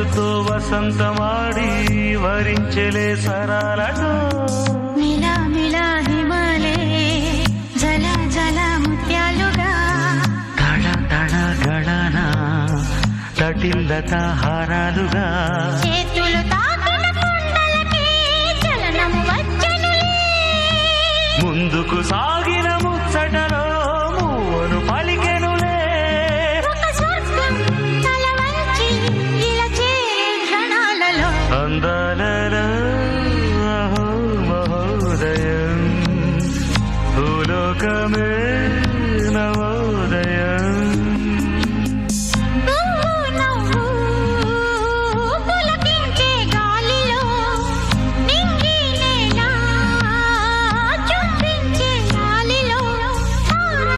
మనసుతో వసంతమాడి వరించలే సరాలతో మిలా మిలా హిమాలే జల జల ముత్యాలుగా తడ తడ గళన తటిల్లత హారాలుగా చేతులు తాకిన కొండలకే చలనం వచ్చనులే ముందుకు సాగిన ముచ్చటలో మూవను పలికెనులే ఒక స్వర్గం తల వంచి ఇలా చేరే క్షణాలలో అందాలలో అహో మహోదయం భూలోకమే